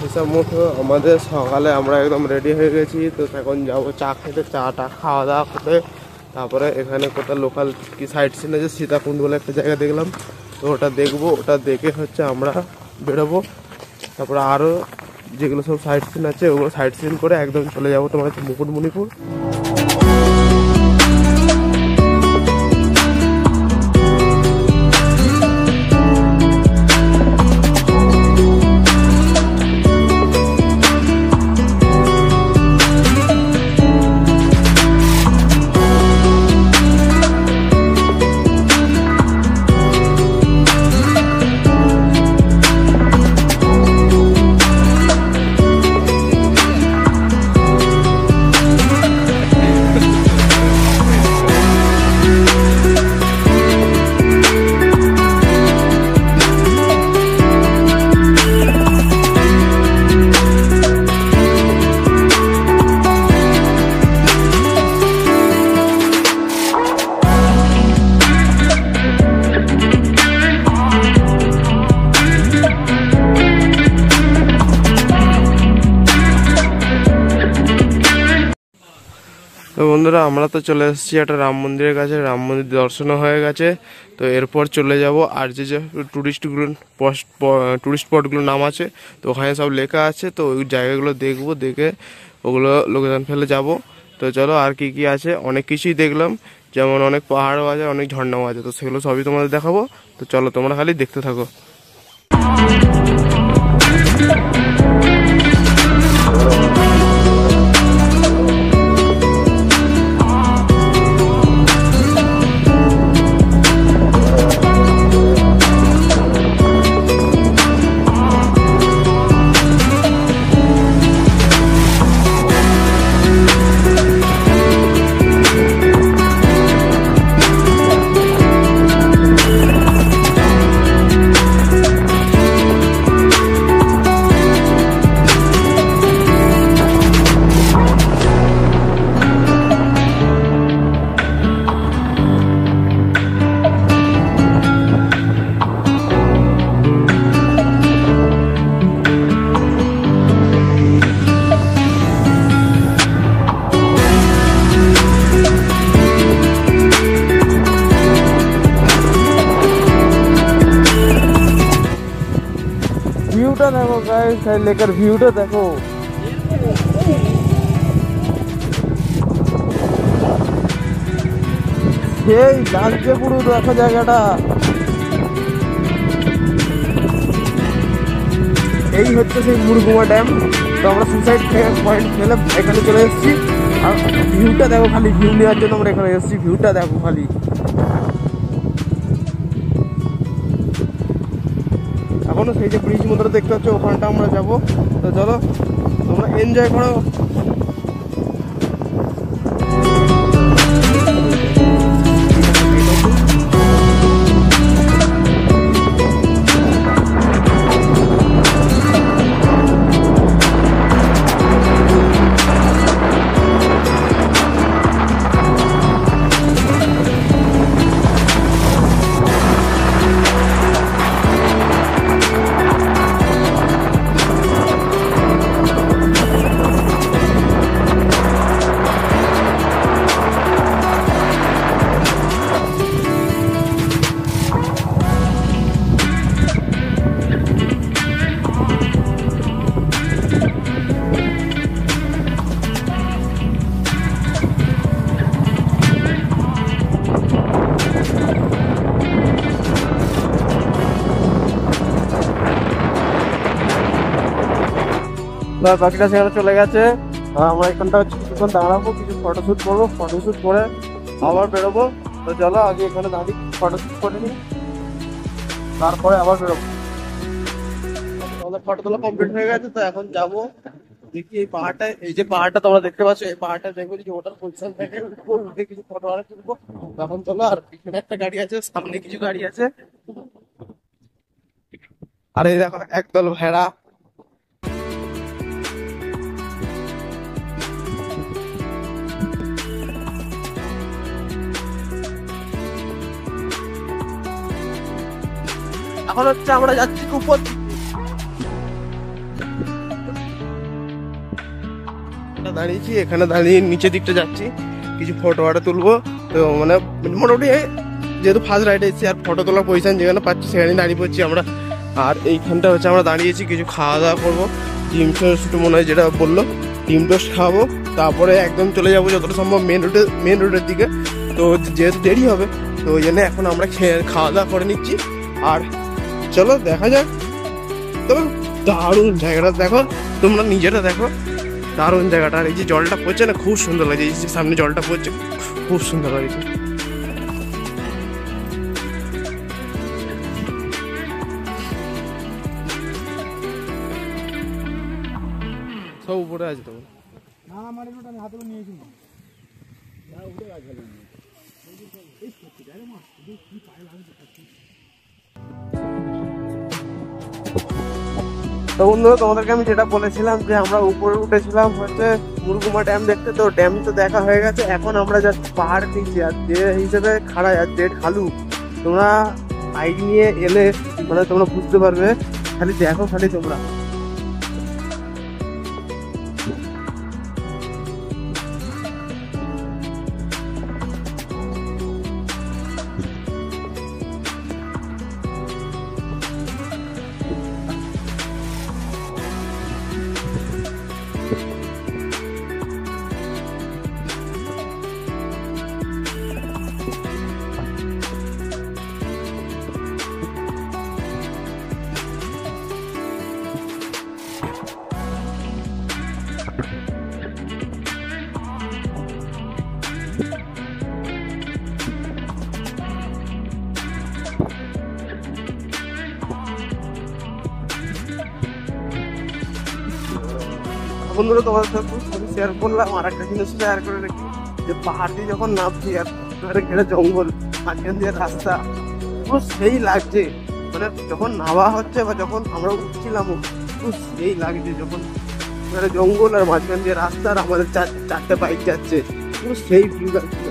হিসাব মতো আমাদের সকালে আমরা একদম রেডি হয়ে গেছি। তো এখন যাবো চা খেতে, চাটা খাওয়া দাওয়া করে তারপরে এখানে কোথাও লোকাল কি সাইট সিন আছে, সীতাকুণ্ড বলে একটা জায়গা দেখলাম, তো ওটা দেখবো। ওটা দেখে হচ্ছে আমরা বেরোবো। তারপরে আরও যেগুলো সব সাইট সিন আছে ওগুলো সাইট সিন করে একদম চলে যাবো তোমার হচ্ছে মুকুটমণিপুর। তো বন্ধুরা আমরা তো চলে এসেছি একটা রাম মন্দিরের কাছে, রাম মন্দির দর্শনও হয়ে গেছে। তো এরপর চলে যাব আর যে টুরিস্ট স্পটগুলোর নাম আছে, তো ওখানে সব লেখা আছে। তো ওই জায়গাগুলো দেখবো, দেখে ওগুলো লোকেশন ফেলে যাব। তো চলো আর কি কি আছে, অনেক কিছুই দেখলাম, যেমন অনেক পাহাড়ও আছে, অনেক ঝর্ণাও আছে, তো সেগুলো সবই তোমাদের দেখাবো। তো চলো তোমরা খালি দেখতে থাকো। ভিউটা দেখো গাইস, লেকের ভিউটা দেখো। সেই লাগছে পুরো দেখো জায়গাটা। এই হচ্ছে সেই মুরগুমা ড্যাম। তো আমরা সুসাইড পয়েন্ট ফেলে এখানে চলে এসেছি। আর ভিউটা দেখো, খালি ভিউ নেওয়ার জন্য আমরা এখানে এসেছি। ভিউটা দেখো খালি। এখনো সেই যে ব্রিজ মতো দেখতে পাচ্ছ, ওখানটা আমরা যাবো। তো চলো তোমরা এনজয় করো। বাকিটা সেখানে চলে গেছে। আমরা এখানটা কিছুক্ষণ দাঁড়াবো, কিছু ফটোশ্যুট করবো, ফটোশ্যুট করে আবার বেরোবো। তো চলো আগে এখানে দাঁড়িয়ে ফটোশ্যুট করে নিই, তারপরে আবার বেরোবো। আমাদের ফটো তোলা কমপ্লিট হয়ে গেছে। তো এখন যাবো দেখি এই পাহাড়টা, এই যে পাহাড়টা তোমরা দেখতে পাচ্ছ, এই পাহাড়টা দেখবো যে ওটার পজিশন থেকে উঠে কিছু ফটো আরে তুলবো। এখন চলো, আর পিছনে একটা গাড়ি আছে, সামনে কিছু গাড়ি আছে, আর এই দেখো একদল ভেড়া। এখন হচ্ছে আমরা যাচ্ছি উপর দিকে। দাঁড়িয়েছি এখানে, দাঁড়িয়ে নিচের দিকটা যাচ্ছি, কিছু ফটো তুলবো। তো মানে মোটামুটি যেহেতু ফার্স্ট রাইডে এসেছি আর ফটো তোলার পজিশন যেখানে পাচ্ছি সেখানে দাঁড়িয়ে পড়ছি আমরা। আর এইখানটা হচ্ছে আমরা দাঁড়িয়েছি, কিছু খাওয়া দাওয়া করবো। ডিম টোস্ট মনে হয় যেটা বললো, ডিম টোস্ট খাওয়াবো, তারপরে একদম চলে যাবো যতটা সম্ভব মেন রোডের দিকে। তো যেহেতু দেরি হবে তো ওই জন্য এখন আমরা খাওয়া দাওয়া করে নিচ্ছি। আর চলো দেখা যাক। তবে দারুণ জায়গাটা দেখো, তোমরা নিজেরা দেখো, দারুণ জায়গাটা। আর এই যে জলটা পড়ছে না, খুব সুন্দর লাগছে। এই যে সামনে জলটা পড়ছে, খুব সুন্দর লাগছে। সব উপরে আছে তো তো বন্ধুরা, তোমাদেরকে আমি যেটা বলেছিলাম যে আমরা উপরে উঠেছিলাম হচ্ছে মুরগুমা ড্যাম দেখতে। তো ড্যাম তো দেখা হয়ে গেছে, এখন আমরা যাচ্ছি পাহাড় নিচে। আর যে হিসেবে খাড়া আর যে ঢালু, তোমরা বাইক নিয়ে এলে মানে তোমরা বুঝতে পারবে। খালি দেখো, খালি তোমরা বন্ধুরা তোমাদের সাথে শেয়ার করলাম। আর একটা জিনিস শেয়ার করে রাখি, যে পাহাড় দিয়ে যখন নামছি আর ঘেরে জঙ্গল, মাঝখান দিয়ে রাস্তা, পুরো সেই লাগছে। মানে যখন নামা হচ্ছে বা যখন আমরা উঠছিলাম, পুরো সেই লাগছে। যখন জঙ্গল আর মাঝখান দিয়ে রাস্তা আর আমাদের চারটে বাইক যাচ্ছে, পুরো সেই ভিউ লাগছিল।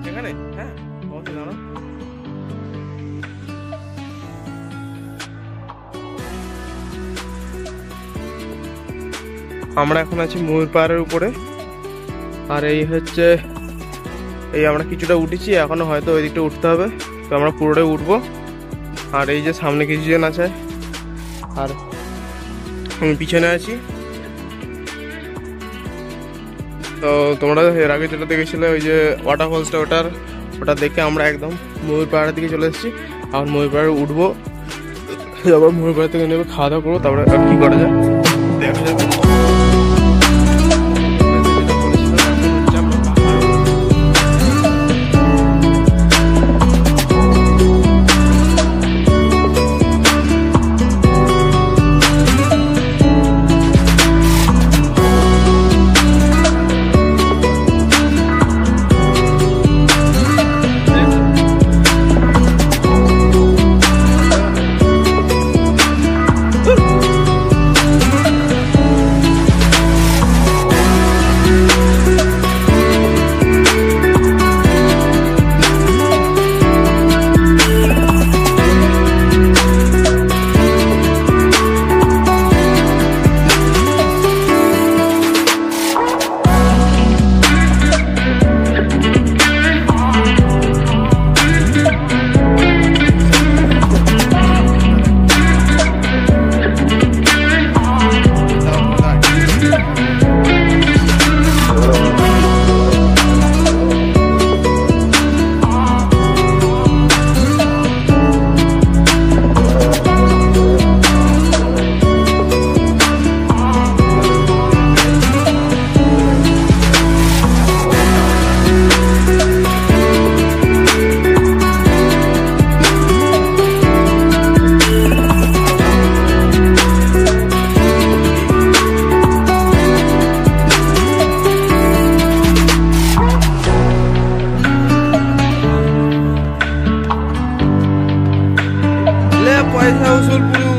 এখানে হ্যাঁ আমরা এখন আছি ময়ূর পাহাড়ের উপরে। আর এই হচ্ছে এই আমরা কিছুটা উঠেছি, এখনো হয়তো ওই দিকটা উঠতে হবে। তো আমরা পুরোটাই উঠবো। আর এই যে সামনে কিছুজন আছে আর আমি পিছনে আছি। তো তোমরা এর আগে যেটা দেখেছিলে ওই যে ওয়াটারফলসটা, ওটা দেখে আমরা একদম ময়ূর পাহাড়ের দিকে চলে এসেছি। আর ময়ূর পাহাড়ে উঠবো, তারপর ময়ূর পাহাড় থেকে নেবে খাওয়া দাওয়া করবো, তারপরে আর কি করা যায় দেখা যাবে। পয়সা উসুল পুরো